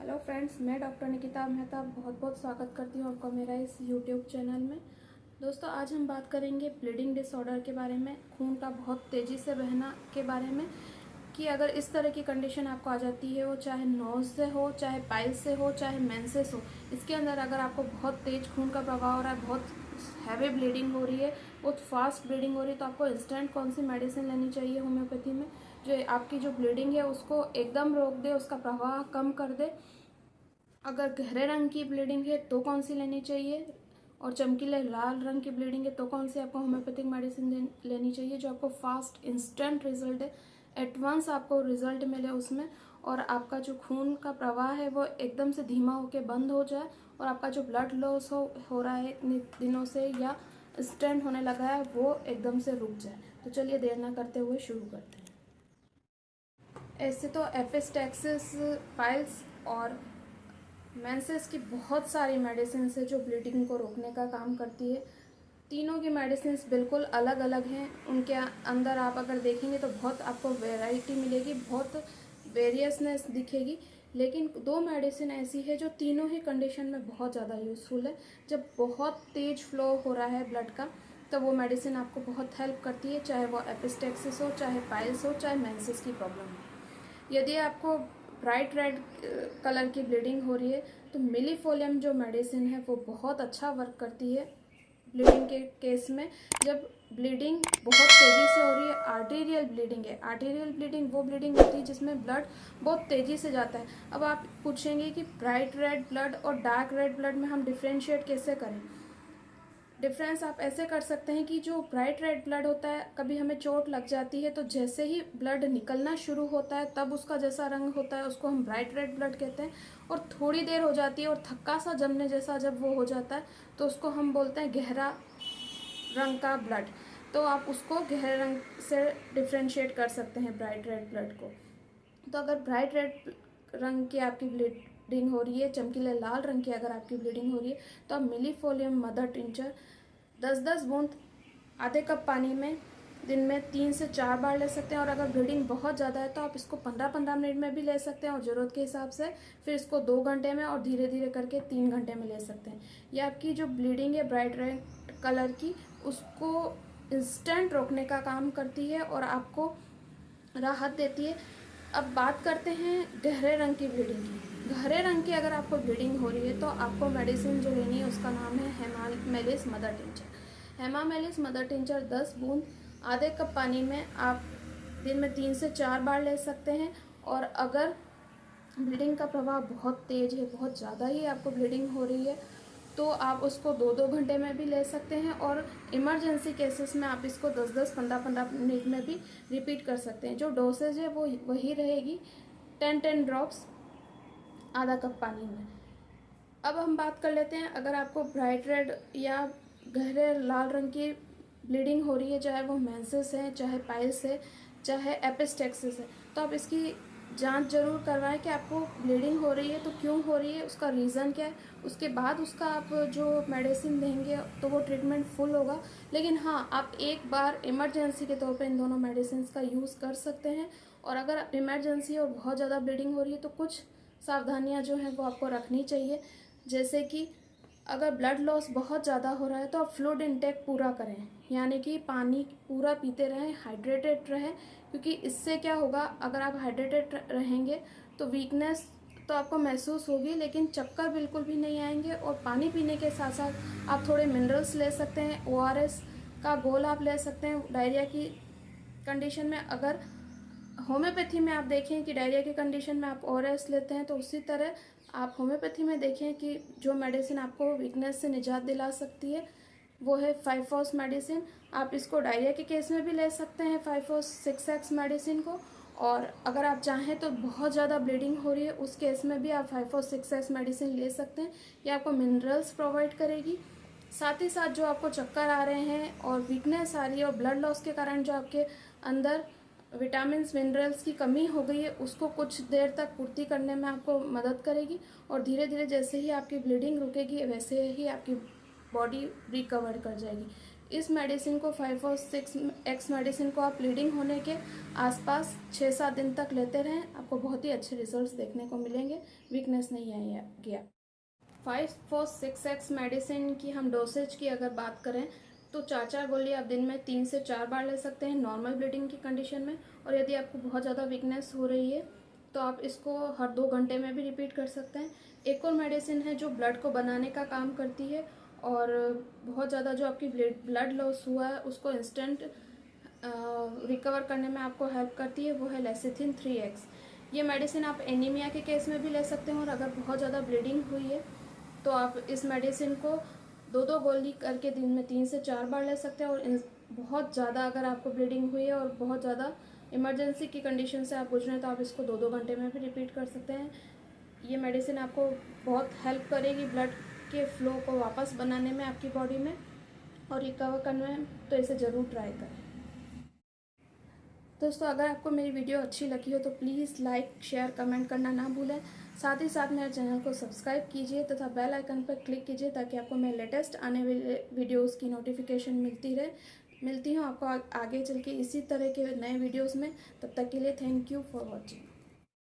Hello friends, मैं doctor Nikita Mehta बहुत बहुत स्वागत करती हूँ आपका मेरा इस यूट्यूब चैनल में। दोस्तों, आज हम बात करेंगे ब्लीडिंग डिसऑर्डर के बारे में, खून का बहुत तेज़ी से बहना के बारे में। कि अगर इस तरह की कंडीशन आपको आ जाती है, वो चाहे नोज से हो, चाहे पाइल्स से हो, चाहे मेंसेस हो, इसके अंदर अगर आपको बहुत तेज़ खून का प्रवाह हो रहा है, बहुत हैवी ब्लीडिंग हो रही है, बहुत फास्ट ब्लीडिंग हो रही है, तो आपको इंस्टेंट कौन सी मेडिसिन लेनी चाहिए होम्योपैथी में, जो आपकी जो ब्लीडिंग है उसको एकदम रोक दे, उसका प्रवाह कम कर दे। अगर गहरे रंग की ब्लीडिंग है तो कौन सी लेनी चाहिए, और चमकीले लाल रंग की ब्लीडिंग है तो कौन सी आपको होम्योपैथिक मेडिसिन लेनी चाहिए, जो आपको फास्ट इंस्टेंट रिजल्ट है, एट वंस आपको रिजल्ट मिले उसमें, और आपका जो खून का प्रवाह है वो एकदम से धीमा होकर बंद हो जाए, और आपका जो ब्लड लॉस हो रहा है इतने दिनों से या स्टेंट होने लगा है वो एकदम से रुक जाए। तो चलिए देर ना करते हुए शुरू करते हैं। ऐसे तो एपिस्टैक्सिस, पाइल्स और मेंसेस की बहुत सारी मेडिसिन है जो ब्लीडिंग को रोकने का काम करती है। तीनों की मेडिसिन बिल्कुल अलग अलग हैं। उनके अंदर आप अगर देखेंगे तो बहुत आपको वैरायटी मिलेगी, बहुत वेरियसनेस दिखेगी। लेकिन दो मेडिसिन ऐसी है जो तीनों ही कंडीशन में बहुत ज़्यादा यूज़फुल है। जब बहुत तेज फ्लो हो रहा है ब्लड का, तो वो मेडिसिन आपको बहुत हेल्प करती है, चाहे वो एपिस्टेक्सिस हो, चाहे पाइल्स हो, चाहे मेंसेस की प्रॉब्लम हो। यदि आपको ब्राइट रेड कलर की ब्लीडिंग हो रही है तो मिलीफोलियम जो मेडिसिन है वो बहुत अच्छा वर्क करती है ब्लीडिंग के केस में। जब ब्लीडिंग बहुत तेज़ी से हो रही है, आर्टीरियल ब्लीडिंग है। आर्टीरियल ब्लीडिंग वो ब्लीडिंग होती है जिसमें ब्लड बहुत तेज़ी से जाता है। अब आप पूछेंगे कि ब्राइट रेड ब्लड और डार्क रेड ब्लड में हम डिफ्रेंशिएट कैसे करें। डिफरेंस आप ऐसे कर सकते हैं कि जो ब्राइट रेड ब्लड होता है, कभी हमें चोट लग जाती है तो जैसे ही ब्लड निकलना शुरू होता है तब उसका जैसा रंग होता है उसको हम ब्राइट रेड ब्लड कहते हैं, और थोड़ी देर हो जाती है और थक्का सा जमने जैसा जब वो हो जाता है तो उसको हम बोलते हैं गहरा रंग का ब्लड। तो आप उसको गहरे रंग से डिफ्रेंशिएट कर सकते हैं ब्राइट रेड ब्लड को। तो अगर ब्राइट रेड रंग की आपकी ब्लीडिंग हो रही है, चमकीले लाल रंग की अगर आपकी ब्लीडिंग हो रही है, तो आप मिलीफोलियम मदर टिंचर 10-10 बूंद आधे कप पानी में दिन में 3 से 4 बार ले सकते हैं। और अगर ब्लीडिंग बहुत ज़्यादा है तो आप इसको 15-15 मिनट में भी ले सकते हैं, और ज़रूरत के हिसाब से फिर इसको 2 घंटे में, और धीरे धीरे करके 3 घंटे में ले सकते हैं। यह आपकी जो ब्लीडिंग है ब्राइट रेड कलर की, उसको इंस्टेंट रोकने का काम करती है और आपको राहत देती है। अब बात करते हैं गहरे रंग की ब्लीडिंग की। गहरे रंग की अगर आपको ब्लीडिंग हो रही है तो आपको मेडिसिन जो लेनी है उसका नाम है hamamelis mother tincture. Hamamelis mother tincture 10 बूंद आधे कप पानी में आप दिन में 3 से 4 बार ले सकते हैं। और अगर ब्लीडिंग का प्रभाव बहुत तेज़ है, बहुत ज़्यादा ही आपको ब्लीडिंग हो रही है, तो आप उसको 2-2 घंटे में भी ले सकते हैं, और इमरजेंसी केसेस में आप इसको 10-10, 15-15 मिनट में भी रिपीट कर सकते हैं। जो डोसेज है वो वही रहेगी, 10-10 ड्रॉप्स आधा कप पानी में। अब हम बात कर लेते हैं, अगर आपको ब्राइट रेड या गहरे लाल रंग की ब्लीडिंग हो रही है, चाहे वो मेंसेस है, चाहे पाइल्स है, चाहे एपिस्टेक्सिस है, तो आप इसकी जांच जरूर करवाएं कि आपको ब्लीडिंग हो रही है तो क्यों हो रही है, उसका रीज़न क्या है। उसके बाद उसका आप जो मेडिसिन देंगे तो वो ट्रीटमेंट फुल होगा। लेकिन हाँ, आप एक बार इमरजेंसी के तौर पे इन दोनों मेडिसिन का यूज़ कर सकते हैं। और अगर इमरजेंसी और बहुत ज़्यादा ब्लीडिंग हो रही है तो कुछ सावधानियाँ जो हैं वो आपको रखनी चाहिए। जैसे कि अगर ब्लड लॉस बहुत ज़्यादा हो रहा है तो आप फ्लूइड इंटेक पूरा करें, यानी कि पानी पूरा पीते रहें, हाइड्रेटेड रहें। क्योंकि इससे क्या होगा, अगर आप हाइड्रेटेड रहेंगे तो वीकनेस तो आपको महसूस होगी, लेकिन चक्कर बिल्कुल भी नहीं आएंगे। और पानी पीने के साथ साथ आप थोड़े मिनरल्स ले सकते हैं, ORS का घोल आप ले सकते हैं डायरिया की कंडीशन में। अगर होम्योपैथी में आप देखें कि डायरिया की कंडीशन में आप ORS लेते हैं, तो उसी तरह आप होम्योपैथी में देखें कि जो मेडिसिन आपको वीकनेस से निजात दिला सकती है वो है 5-फॉस मेडिसिन। आप इसको डायरिया के केस में भी ले सकते हैं, 5-फॉस 6X मेडिसिन को। और अगर आप चाहें तो बहुत ज़्यादा ब्लीडिंग हो रही है उस केस में भी आप 5-फॉस 6X मेडिसिन ले सकते हैं। ये आपको मिनरल्स प्रोवाइड करेगी, साथ ही साथ जो आपको चक्कर आ रहे हैं और वीकनेस आ रही है और ब्लड लॉस के कारण जो आपके अंदर विटामिन मिनरल्स की कमी हो गई है उसको कुछ देर तक पूर्ति करने में आपको मदद करेगी। और धीरे धीरे जैसे ही आपकी ब्लीडिंग रुकेगी वैसे ही आपकी बॉडी रिकवर कर जाएगी। इस मेडिसिन को 5 और 6X मेडिसिन को आप ब्लीडिंग होने के आसपास 6-7 दिन तक लेते रहें, आपको बहुत ही अच्छे रिजल्ट्स देखने को मिलेंगे, वीकनेस नहीं आएगा। 5 और 6X मेडिसिन की हम डोसेज की अगर बात करें तो 4-4 गोली आप दिन में 3 से 4 बार ले सकते हैं नॉर्मल ब्लीडिंग की कंडीशन में। और यदि आपको बहुत ज़्यादा वीकनेस हो रही है तो आप इसको हर 2 घंटे में भी रिपीट कर सकते हैं। एक और मेडिसिन है जो ब्लड को बनाने का काम करती है और बहुत ज़्यादा जो आपकी ब्लड लॉस हुआ है उसको इंस्टेंट रिकवर करने में आपको हेल्प करती है, वो है लेसिथिन 3X। ये मेडिसिन आप एनीमिया के केस में भी ले सकते हैं और अगर बहुत ज़्यादा ब्लीडिंग हुई है तो आप इस मेडिसिन को 2-2 गोली करके दिन में 3 से 4 बार ले सकते हैं। और बहुत ज़्यादा अगर आपको ब्लीडिंग हुई है और बहुत ज़्यादा इमरजेंसी की कंडीशन से आप गुजरे हैं तो आप इसको 2-2 घंटे में भी रिपीट कर सकते हैं। ये मेडिसिन आपको बहुत हेल्प करेगी ब्लड के फ्लो को वापस बनाने में आपकी बॉडी में और रिकवर करने में, तो इसे ज़रूर ट्राई करें। दोस्तों अगर आपको मेरी वीडियो अच्छी लगी हो तो प्लीज़ लाइक शेयर कमेंट करना ना भूलें। साथ ही साथ मेरे चैनल को सब्सक्राइब कीजिए तथा बेल आइकन पर क्लिक कीजिए ताकि आपको मेरे लेटेस्ट आने वाले वीडियोस की नोटिफिकेशन मिलती हूँ आपको आगे चल के इसी तरह के नए वीडियोस में। तब तक के लिए थैंक यू फॉर वॉचिंग।